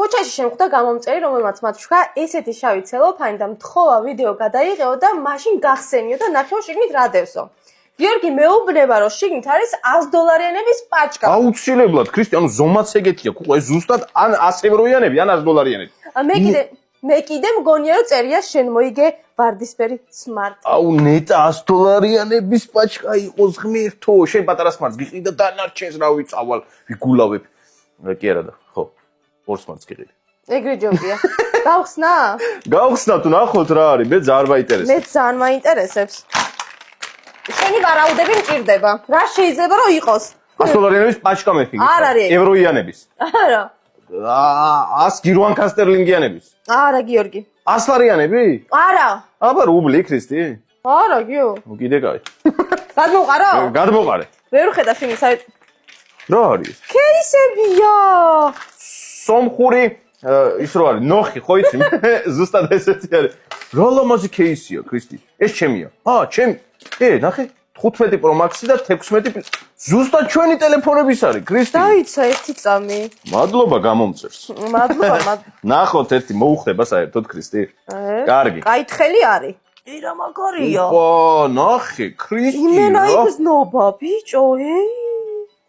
ქუჩაში შემხვდა გამომწერი, რომელმაც მათ თქვა, ესეთი შავი ცელოფანი და მთხოვა ვიდეო გადაიღეო და მაშინ გახსენიო და ნახეო შიგნით რა დევსო. გიორგი მეუბნება, რომ შიგნით არის $100-ების პაჩკა. აუცილებლად, ქრისტე, ანუ ზომაც ეგეთია, ხო, ეს ზუსტად ან €100-იანები, ან $100-იანები. მე კიდე მგონია, რომ წერია შენ მოიგე ვარდისფერი smart. აუ, ნეტა $100-იანების პაჩკა იყოს ღმერთო, შენ პატარა smart-ს გიყიდ და დანარჩენს რა ვიწავალ, ვიგულავებ. კი არა და, ხო. 2 smart-ს გიყიდე. ეგრე ჯობია. გავხსნა? გავხსნა თუ ნახოთ რა არის, მე ძალიან მაინტერესებს. მე ძალიან მაინტერესებს. შენი ვარაუდები მჭირდება. რა შეიძლება რომ იყოს? $100-იანების პაჩკა მე ფიქრობ. არ არის. ევროიანების. არა. 100 გირვანკა სტერლინგიანების. არა, გიორგი. $100-იანები? არა. აბა რუბლი, ქრისტე? არა, გიო. კიდე კაი. გადმოყარო? გადმოყარე. ვერ ვხედავ შენი საერთოდ. რა არის? კეისებია. სომხური ის რო არის, ნოხი, ხო იცი? ზუსტად ესეთი არის. რა ლამაზი кейსია, ქრისტი. ეს ჩემია. ჩემი. ნახე, 15 Pro Max-ი და 16 ზუსტად ჩვენი ტელეფონების არის, ქრისტი. დაიცა ერთი წამი. მადლობა გამომწერს. მადლობა. ნახოთ ერთი მოუხდება საერთოდ, ქრისტი. კარგი. კაითხელი არის. რა მაგარია. ნახე, ქრისტი. იმენა იგზნობა, ბიჭო,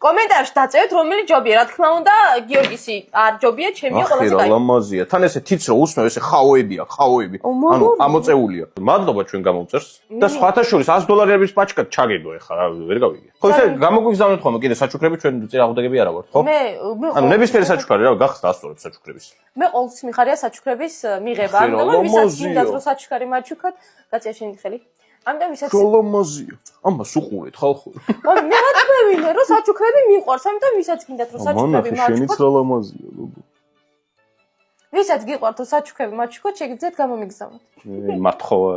კომენტარში დაწევთ რომელი ჯობია, რა თქმა უნდა, გიორგისი არ ჯობია, ჩემია ყველაზე კაი. ლამაზია. თან ესე თიც რო უსმევ, ესე ხაოებია, ხაოები. ანუ ამოწეულია. მადლობა ჩვენ გამომწერს. და სხვათა შორის $100-ების პაჩკად ჩაგედო ეხლა, რა ვერ გავიგე. ხო ესე გამოგვიგზავნოთ ხოლმე კიდე საჩუქრები ჩვენ წირაღუდაგები არა ვართ, ხო? ანუ ნებისმიერი საჩუქარი რა გახსნა ასწორებ საჩუქრების. მე ყოველთვის მიხარია საჩუქრების მიღება, ამიტომ ვისაც გინდათ რომ საჩუქარი მაჩუქოთ, გაწია შენი ხელი. ამიტომ ვისაც შოლომაზია. ამას უყურეთ ხალხო. მე რა თქვენინე რომ საჩუქრები მიყვარს, ამიტომ ვისაც გინდათ რომ საჩუქრები მაჩუქოთ. შენიც რა ლამაზია, გოგო. ვისაც გიყვართ რომ საჩუქრები მაჩუქოთ, შეგიძლიათ გამომიგზავნოთ. მათხოვა.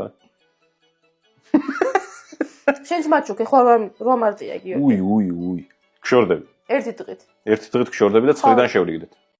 შენც მაჩუქე, ხო რა მარტია გიორგი. უი. გშორდები. ერთი დღით. ერთი დღით გშორდები და ცხრიდან შევლიგდეთ.